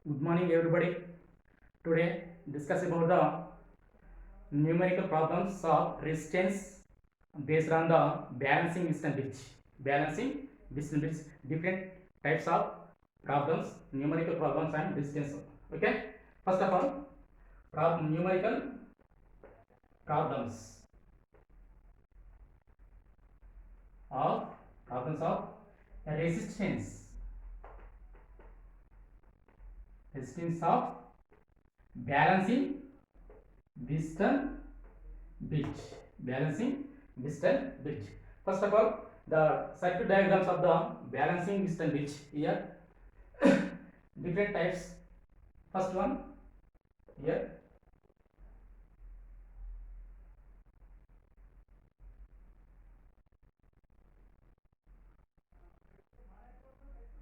Good morning, everybody. Today, discuss about the numerical problems of resistance based on the balancing distance bridge. Balancing distance bridge, different types of problems, numerical problems and distance. Okay. First of all, numerical problems of resistance, resistance of balancing distance bridge, balancing distance bridge. First of all, the circuit diagrams of the balancing distance bridge. Here different types. First one, here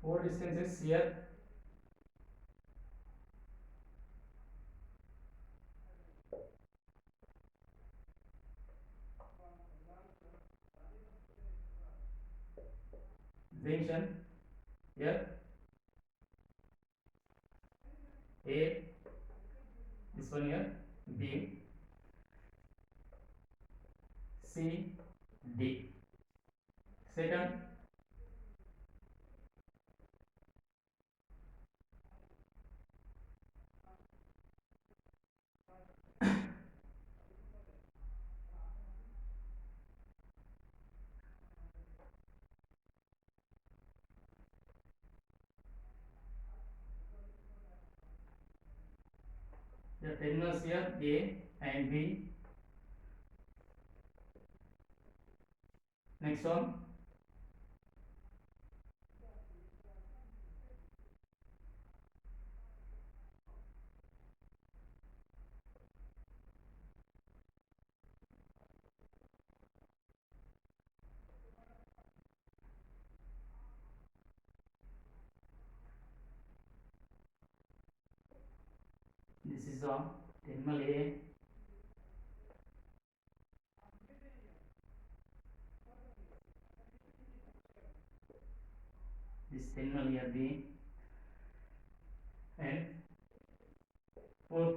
four distances. Here junction. Here A, this one here B, C, D. Second, the terminals here A and B. Next one, this is the terminal A. This terminal here B, and fourth,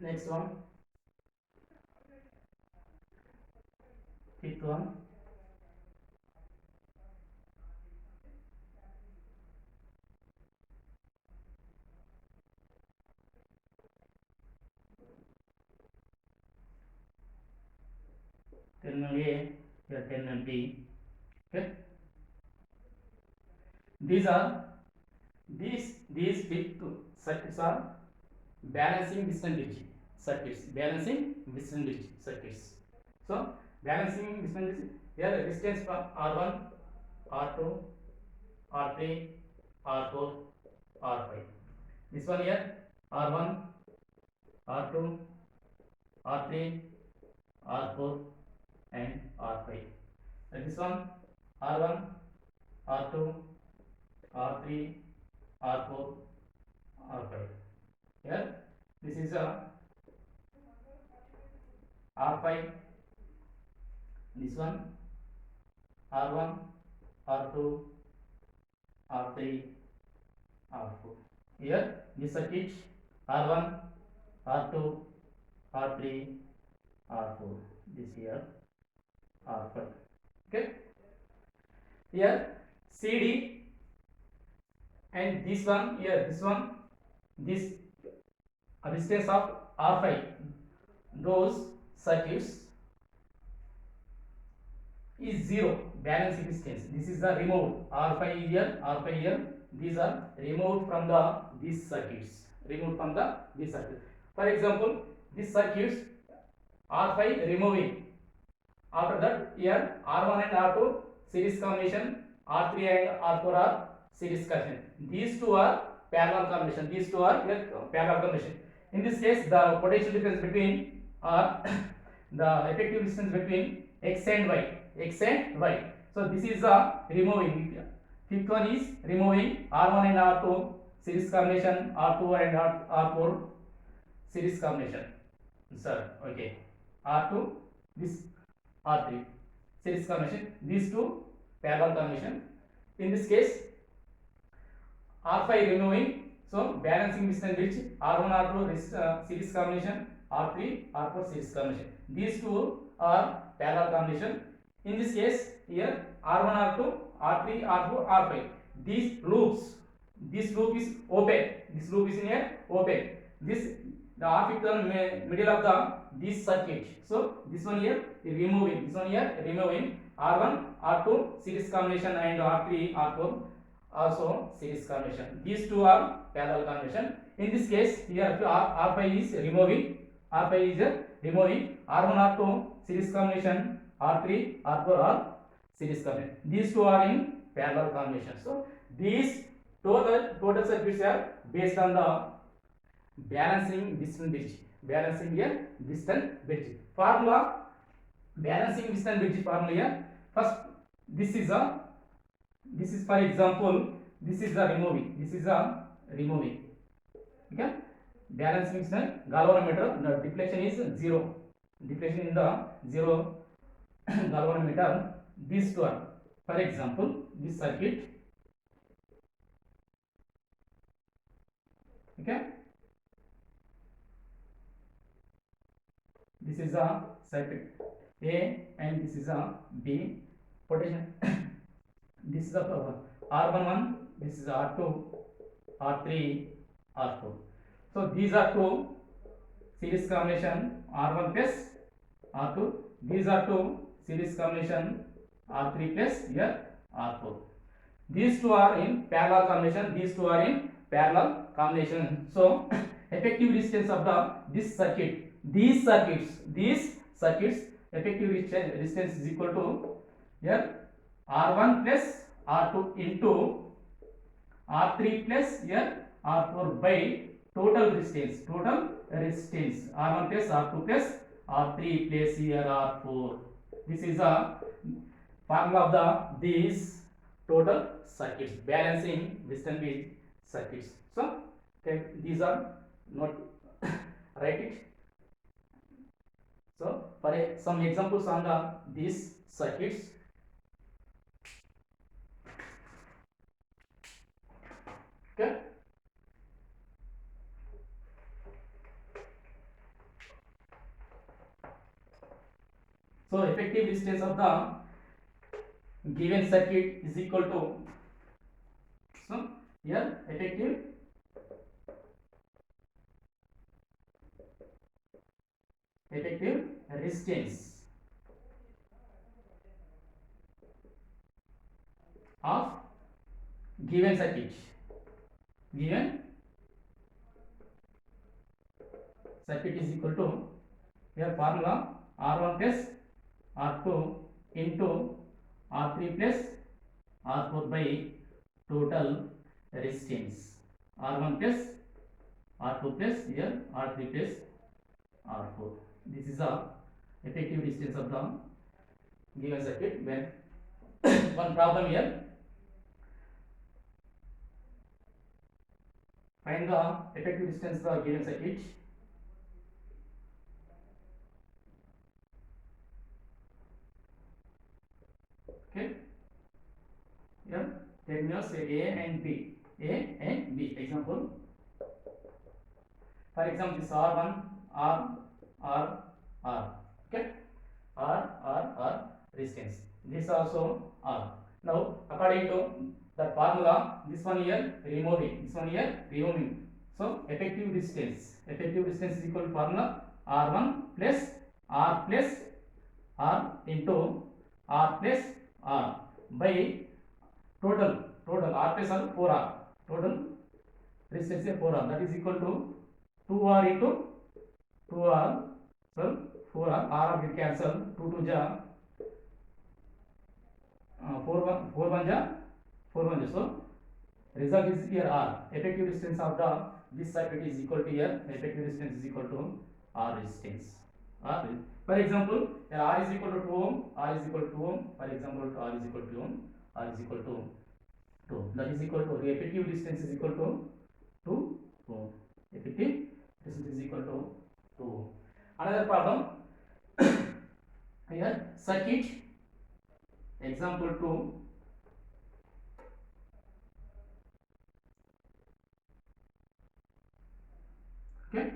next one, fifth one, terminal A, here terminal B. Okay, these are these fifth circuits are balancing distance bridge circuits. Balancing distance bridge circuits. So balancing distance bridge, here resistance from R1, R2, R3, R4, R5. This one here R1, R2, R3, R4 and R5. And this one R1, R2, R3, R4, R5. Here this is a R5, this one R1, R2, R3, R4. Here this circuit R1, R2, R3, R4. This here R5. Okay. Here CD and this one here, this resistance of R5, those circuits is zero, balancing distance. This is the removed R5 here, R5 here. These are removed from the these circuits. Removed from the this circuit. For example, this circuits R5 removing. After that, here R1 and R2 series combination R3 and R4 are series combination. These two are parallel combination. These two are parallel combination. In this case, the potential difference between or the effective distance between x and y, x and y. So this is the removing. Fifth one is removing R1 and R2 series combination, R2 and R4 series combination. Sir, okay. R2, this R3 series combination. These two parallel combination. In this case, R5 removing, so balancing distance which R1 R2 series combination, R3 R4 series combination. These two are parallel combination. In this case, here R1 R2 R3 R4 R5. These loops, this loop is open. This loop is in here open. This the R fifth one middle of the this circuit. So this one here removing. This one here removing R1 R2 series combination and R3 R4 also series combination. These two are parallel combination. In this case, here R5 is removing. R5 is removing R1 R2 series combination, R3 R4 are series combination. These two are in parallel combination. So these total circuits are based on the balancing distance bridge. Balancing here distance bridge. Formula balancing distance bridge formula here. First, this is for example, this is the removing. This is the removing. Okay. Balancing distance galvanometer. The deflection is 0. Deflection in the 0 galvanometer. These two are, for example, this circuit. Okay. This is a circuit A and this is a B. Potential. This is a R11. This is R2, R3, R4. So these are two series combination R1 plus R2. These are two series combination R3 plus here R4. These two are in parallel combination. These two are in parallel combination. So effective resistance of this circuit, these circuits, effective resistance is equal to here R1 plus R2 into R3 plus here R4 by total resistance R1 plus R2 plus R3 plus here R4. This is a formula of these total circuits, balancing distance with circuits. So okay, these are not write it. So for some examples on these circuits. Okay. So effective resistance of the given circuit is equal to, so here effective resistance of given circuit is equal to, here formula R1 plus R2 into R3 plus R4 by total resistance R1 plus R2 plus here R3 plus R4. This is the effective resistance of the given circuit. When one problem here, find the effective resistance of the given circuit. Okay. Here terminals A and B. Example. For example, this R1, R. Okay. R resistance. This also R. Now, according to that formula, this one here removing, this one here removing. So, effective resistance is equal to formula R1 plus R into R plus R by total R plus R 4R. Total resistance is 4R. That is equal to 2R into 2R. So 4R. R will cancel. 2 to ja 4 4 1 ja 4 1 ja. So result is here R. Effective resistance of the this circuit is equal to here effective resistance is equal to R resistance. R. For example, here R is equal to 2 ohm, R is equal to 2 ohm. For example, R is equal to 2 ohm, R is equal to 2. That is equal to the effective resistance is equal to 2 ohm. Effective resistance is equal to 2 ohm. Another problem here circuit example 2. Okay.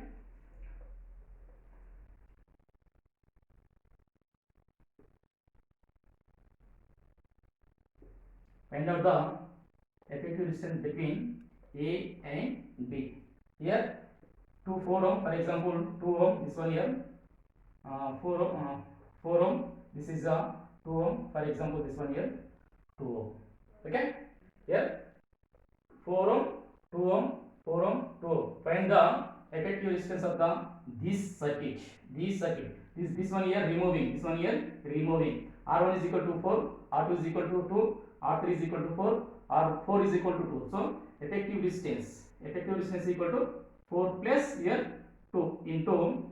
Find out the effective resistance between A and B. Here 2 4 ohm, for example 2 ohm, this one here 4 ohm, 4 ohm, this is 2 ohm, for example this one here 2 ohm. Okay, here 4 ohm, 2 ohm, 4 ohm, 2 ohm. Find the effective resistance of the this circuit. This one here removing, this one here removing. R1 is equal to 4, R2 is equal to 2, R3 is equal to 4, R4 is equal to 2. So effective resistance is equal to 4 plus here 2 into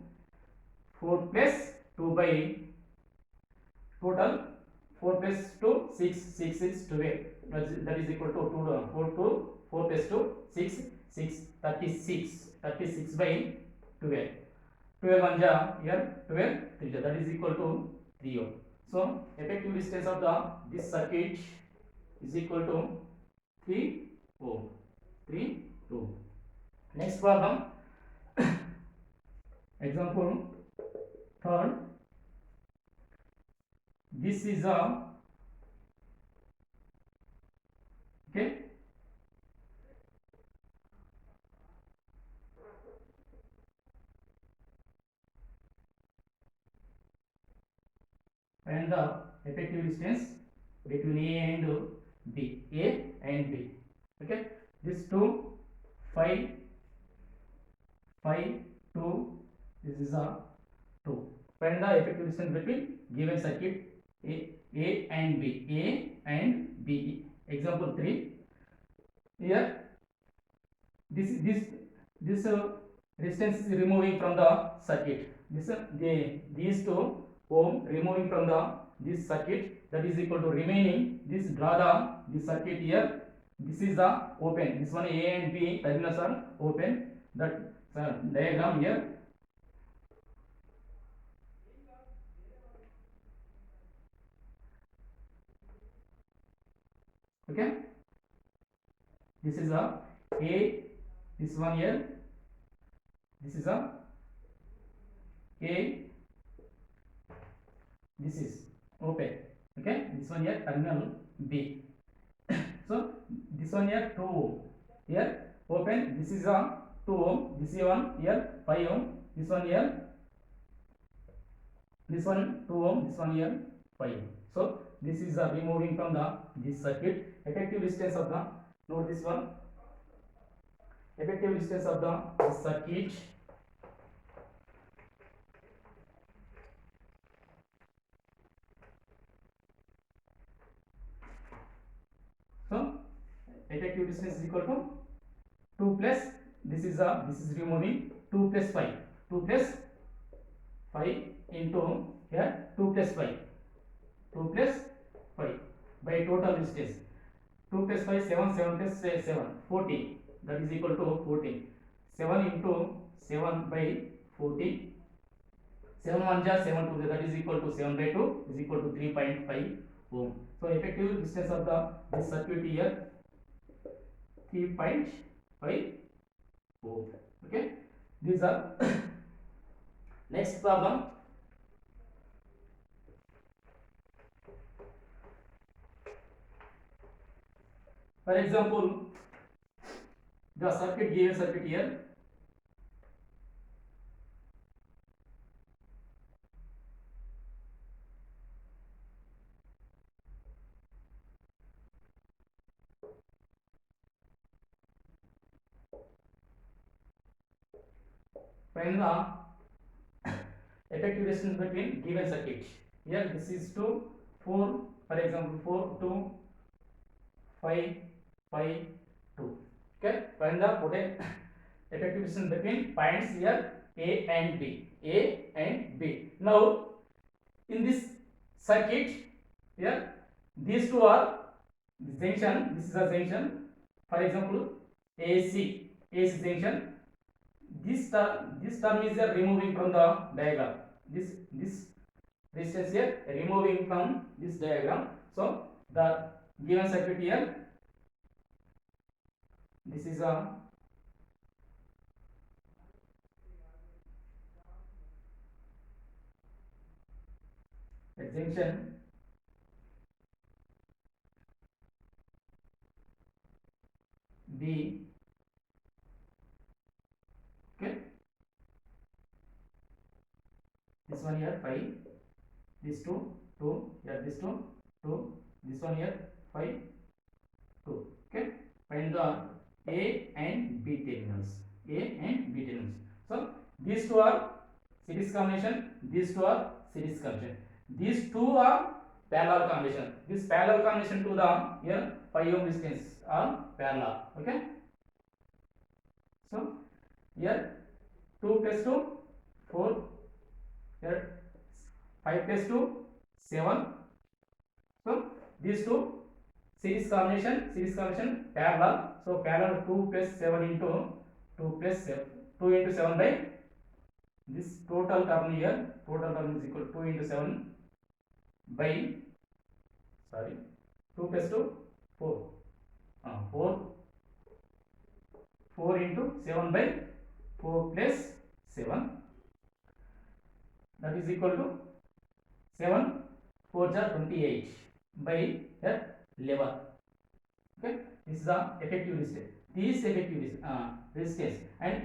4 plus 2 by total 4 plus 2 6 6 is 12. That is equal to 2 4 to 4 plus 2 6 6 36 by 12. 12 1 ja here 12 3 ja, that is equal to 3 ohm. So effective resistance of the this circuit is equal to 3 ohm. 3 ohm. Next problem example third. This is a okay. And the effective resistance between A and B. A and B. Okay. This 2 5 5 2. This is a 2. Find the effective resistance between given circuit A and B. A and B. Example 3. Here this resistance is removing from the circuit. These 2 ohm removing from the this circuit, that is equal to remaining. This draw the circuit here. This is the open. This one A and B terminals are open. That diagram here. Okay. This is a A. This one here. This is a A. This is open. Okay. This one here terminal B. So this one here 2 ohm here open. This is a 2 ohm. This is one here 5 ohm. This one here, this one 2 ohm. This one here 5 ohm. So this is removing from the this circuit. Effective resistance of the, note this one, effective resistance of the this circuit so effective resistance is equal to 2 plus this is removing 2 plus 5, 2 plus 5 into here 2 plus 5, 2 plus 5 by total resistance 2 plus 5 7, 7 plus 7 14, that is equal to 14. 7 into 7 by 14, 7 1 ja 7 2 ja, that is equal to 7 by 2 is equal to 3.5 ohm. So effective resistance of the this circuit here 3.5 ohm. Okay, these are next problem. For example, the circuit given circuit here. Find the effective resistance between given circuit. Here this is 2 4, for example 4 2 5, 5, 2. Okay, find the effective distance between points here A and B. A and B. Now, in this circuit, here these two are junction. This is a junction. For example, AC junction. This term is removing from the diagram. This resistance here removing from this diagram. So the given circuit here, this is a junction B. Okay, this one here 5, this 2, here this 2, this one here 5, 2. Okay, find the A and B terminals. So these two are series combination, these two are series combination, these two are parallel combination. This parallel combination to the here 5 ohm resistance are parallel. Okay, so here 2 plus 2 4, here 5 plus 2 7. So these two series combination parallel. So parallel 2 plus 7 into 2 plus 7, 2 into 7 by this total term here. Total term is equal to 2 into 7 by 2 plus 2 4. 4 into 7 by 4 plus 7, that is equal to 7 4 are 28 by 11. Okay, this is the effective resistance. This effective resistance, and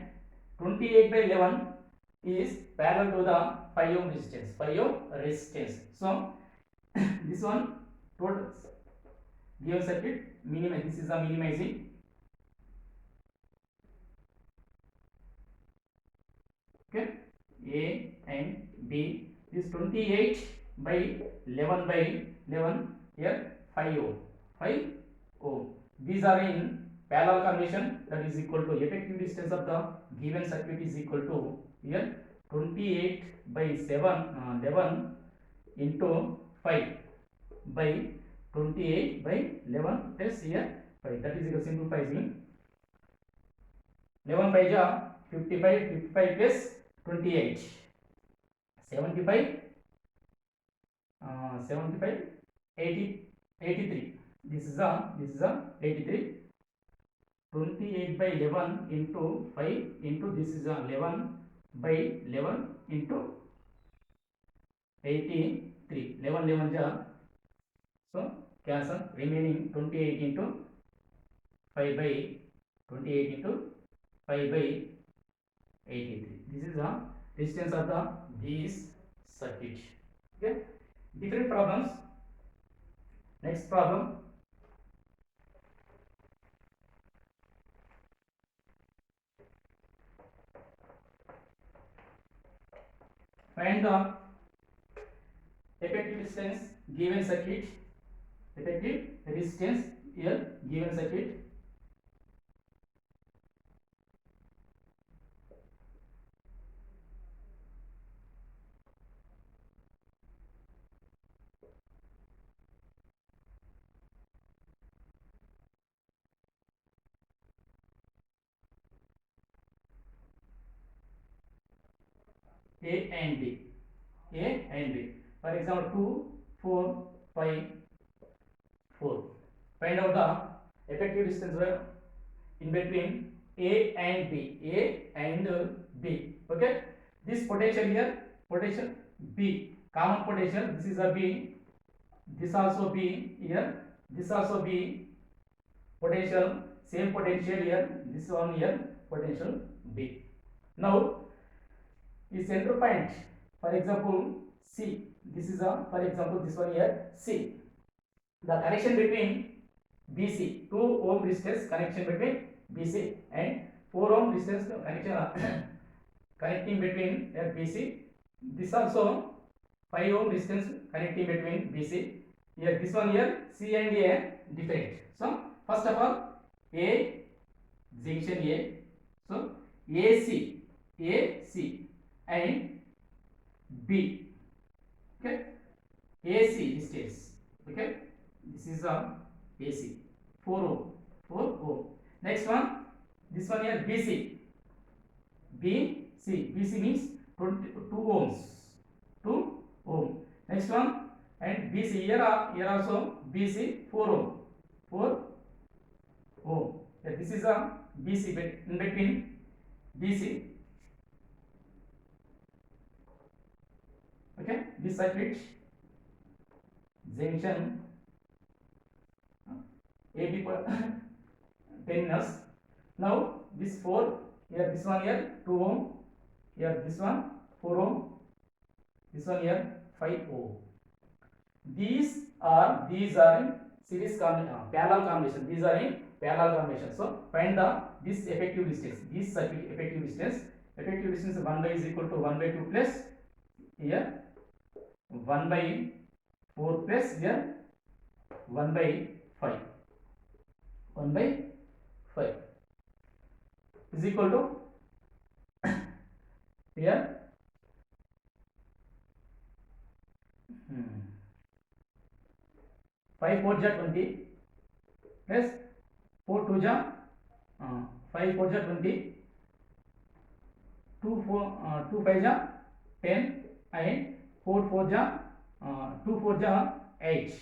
28 by 11 is parallel to the 5 ohm resistance. So this one total given circuit minimize. This is the minimizing. Okay, A and B. This 28 by 11 by 11 here 5 ohm. These are in parallel combination, that is equal to effective distance of the given circuit is equal to here 28 by 11 into 5 by 28 by 11 plus here 5, that is equal to simplifying 11 by 55 plus 28 75 80 83. This is a 83. 28 by 11 into 5 into this is a 11 by 11 into 83. 11 ja, so cancel, remaining 28 into 5 by 28 into 5 by 83. This is the resistance of this circuit. Okay, different problems. Next problem. Find the effective resistance given circuit. Effective resistance here given circuit. A and B. For example, 2, 4, 5, 4. Find out the effective distance in between A and B. Okay. This potential here, potential B, common potential. This is a B. This also B here. This also B. Potential, same potential here. This one here, potential B. Now the center point, for example C, this is a, for example this one here C. The connection between BC, 2 ohm resistance connection between BC and 4 ohm resistance connection connecting between BC. This also 5 ohm resistance connecting between BC. Here this one here C and A different. So first of all, A, junction A. So AC, AC and B. Okay, AC distance. Okay, this is a AC 4 ohm, 4 ohm. Next one, this one here BC. BC means 2 ohms, 2 ohm. Next one, and BC here also BC 4 ohm, 4 ohm. Yeah, this is a BC in between BC. Okay, this circuit junction AB terminals. Now this 4 here, this one here 2 ohm, here this one 4 ohm, this one here 5 ohm. These are in series parallel combination. These are in parallel combination. So find the this effective distance. This circuit effective distance. Effective distance 1 by is equal to 1 by 2 plus here 1 by 4 plus here 1 by 5. 1 by 5 is equal to here 5 4 ja 20 plus 4 2 ja 5 4 ja 20, 2 5 ja 10 and 4 4 ja 2 4 ja 8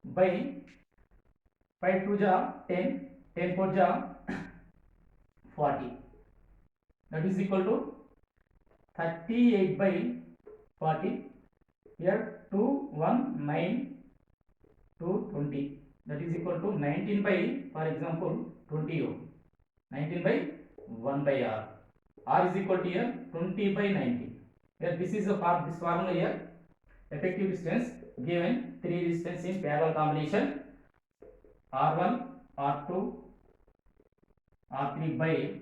by 5 2 ja 10, 10 4 ja 40. That is equal to 38 by 40. Here 2 1 9 2 20. That is equal to 19 by, for example, 20 ohm. 19 by 1 by R. R is equal to here 20 by 90. Here this is this formula here. Effective distance given 3 resistance in parallel combination R1, R2, R3 by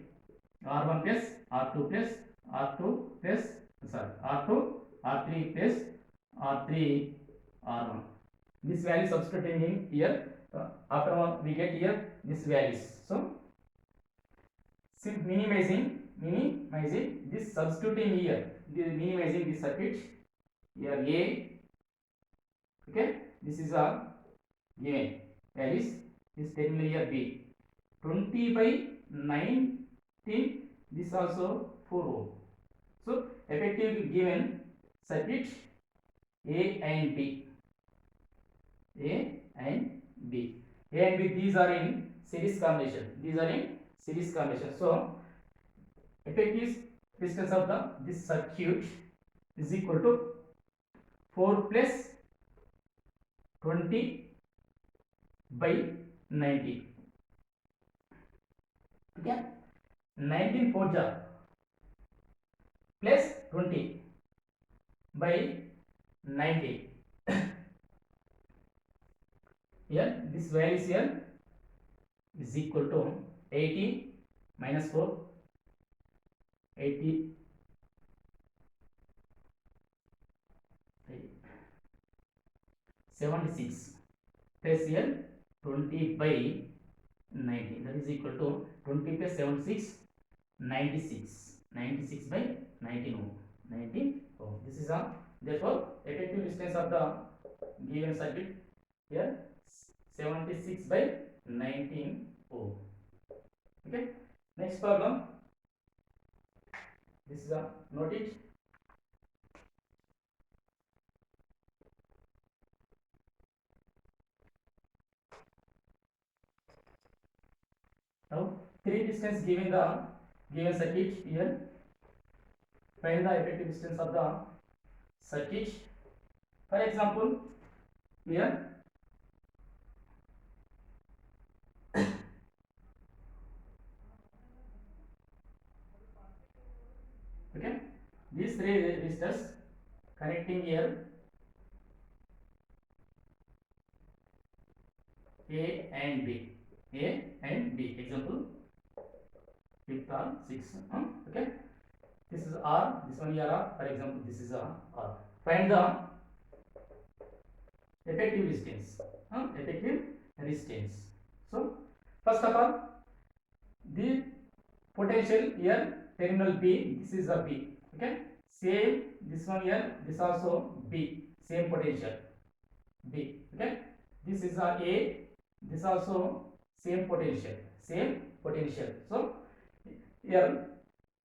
R1 plus R2 plus R2 plus R2, R3 plus R3, R1. This value substituting in here. After all, we get here this values. So minimizing this substituting here, minimizing this circuit here A. Okay, this is a given values. This terminal here B 20 by 19, this also 4 ohm. So effective given circuit A and B. A and B. A and B, these are in series combination. These are in series combination. So effective resistance of this circuit is equal to 4 plus 20 by 90. Okay, 19 4 ja plus 20 by 90. Here this value is here is equal to 80 minus 4, 80 76 plus here 20 by 90, that is equal to 20 plus 76 96 by 19 ohm, 19 ohm. This is a, therefore effective distance of the given circuit here 76 by 19 ohm. Okay, next problem. This is a note it. Now 3 distance given the given circuit here. Find the effective distance of the circuit. For example, here okay, these 3 resistors connecting here A and B. A and B. Example 5th or 6th. Okay, this is R, this one here R. For example, this is R. Find the effective resistance. Effective resistance. So First of all, the potential here terminal B, this is a B. Okay, same this one here, this also B, same potential B. Okay, this is a, this also same potential, same potential. So here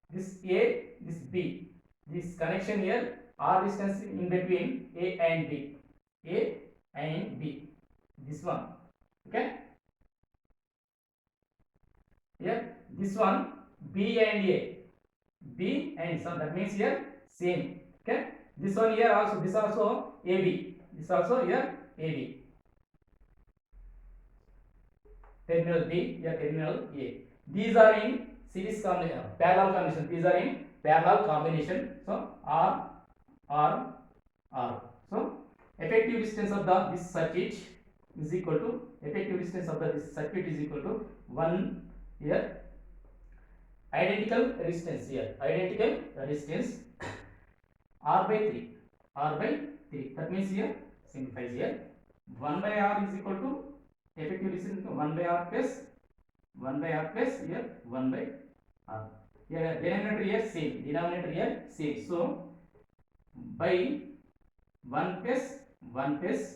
this A, this B, this connection here R distance in between A and B, A and B, this one. Okay, here this one B and A, B and so that means here same. Okay, this one here also, this also AB, this also here AB, terminal B, here terminal A. These are in series combination, parallel combination. These are in parallel combination. So R, R, R. So effective distance of the this circuit is equal to, effective distance of the this circuit is equal to 1 here, identical resistance here, identical resistance R by 3, R by 3. That means here simplifies here 1 by R is equal to effective distance 1 by R plus 1 by R plus here 1 by R. Here denominator here same, denominator here same. So by 1 plus 1 plus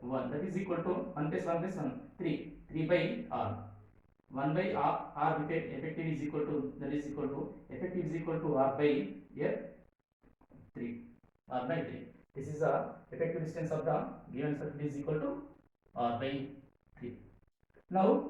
1, that is equal to 1 plus 1 plus 1, 3, 3 by R. 1 by R effective is equal to, that is equal to, effective is equal to R by here 3, R by 3. This is the effective distance of the given circuit is equal to R by 3. Now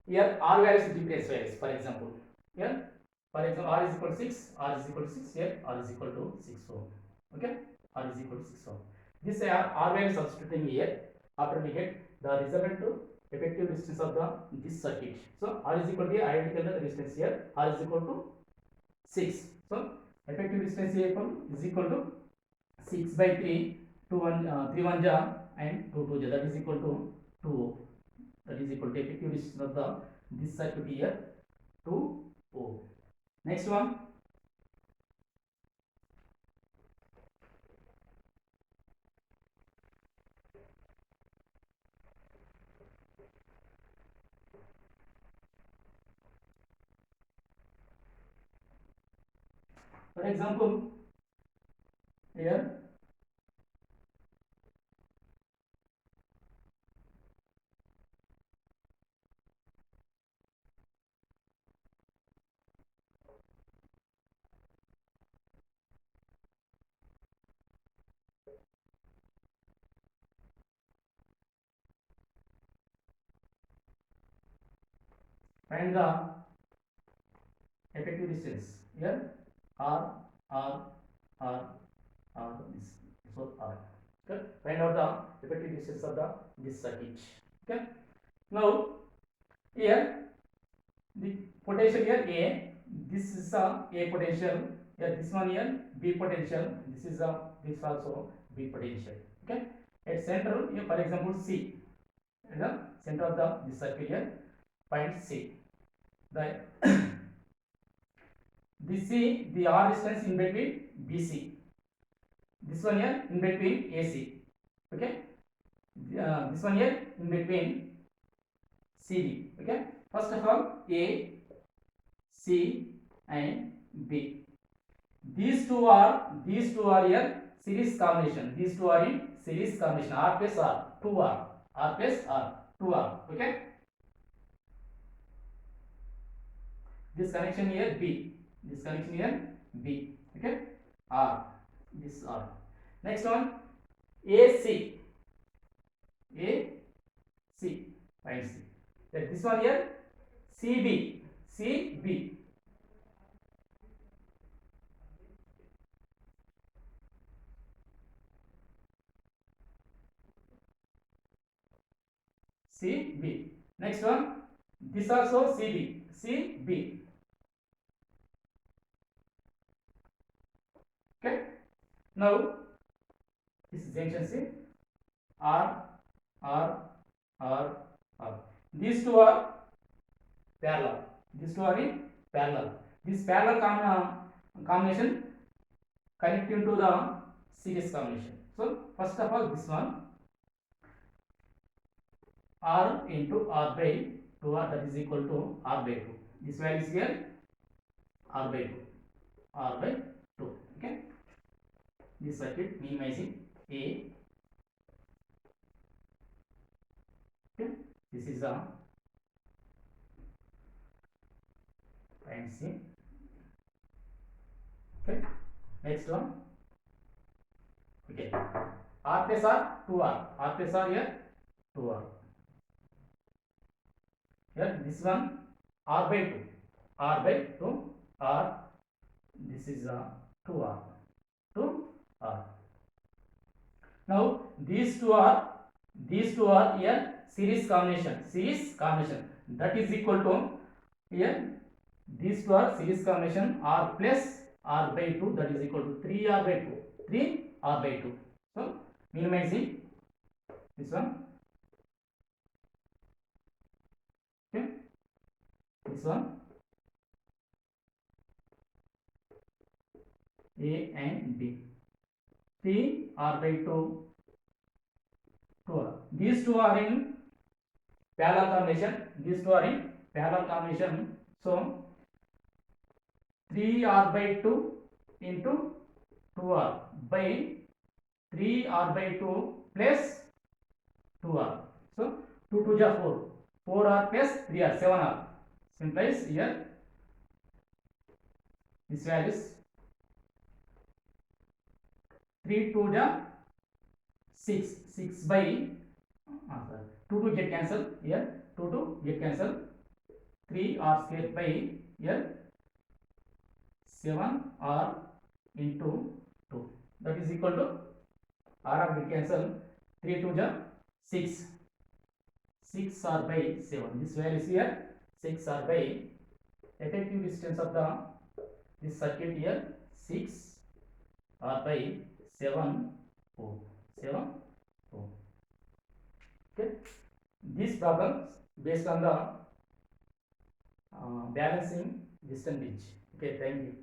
here R values difference values. For example, here for example R is equal to 6, R is equal to 6, here R is equal to 6 ohm. Okay, R is equal to 6 ohm. This R value substituting here, after we get the resultant to effective resistance of the this circuit. So R is equal to identical resistance here, R is equal to 6. So effective resistance here is equal to 6 by 3, 2 1 3 1 ja and 2 2 ja, that is equal to 2. That is equal to effective resistance of the this circuit here 2 ohm. Next one, for example, here find the effective distance here R, R, R, R, this, so R. Okay, find out the effective distance of the this circuit. Okay, now here the potential here A, this is a potential here, this one here B potential, this is a, this also B potential. Okay, at center here for example C, at the center of the this circuit here, find C. The this C, the R distance in between BC, this one here in between AC. Okay, this one here in between CD. Okay, first of all A, C and B, these two are here series combination, these two are in series combination, R plus R, 2R, R plus R, 2R. Okay, this connection here B, this connection here B. Okay, R, this R. Next one AC, AC, find C. Then this one here CB, CB. CB. Next one, this also CB, CB. Okay. Now this is junction C, R, R, R, R. These two are parallel. These two are in parallel. This parallel combination connecting to the series combination. So first of all, this one r into r by 2r, that is equal to r by 2. This value is here r by 2, r by 2. Okay, this circuit minimizing a. Okay, this is the point C. Okay, next one. Okay, r plus r 2r, r plus r here 2r. Here this one r by 2, r by 2, r, this is 2r, 2r. Now these two are here series combination, that is equal to, here these two are series combination, r plus r by 2, that is equal to 3r by 2, 3r by 2. So minimizing this one. Okay, this one a and b, 3r by 2, 2r. These two are in parallel combination. So 3r by 2 into 2r by 3r by 2 plus 2r. So 2 2 ja 4, 4r plus 3r, 7r. Simplifies here this value is 3 2 ja 6, 6 by 2 2 get cancel here, 2 2 get cancel, 3r square by here 7r into 2, that is equal to r get cancel, 3 2 ja 6, 6r by 7. This value is here 6r by, effective distance of the this circuit here 6r by 7 ohm, 7 ohm. Okay, these problems based on the balancing distance bridge. Okay, thank you.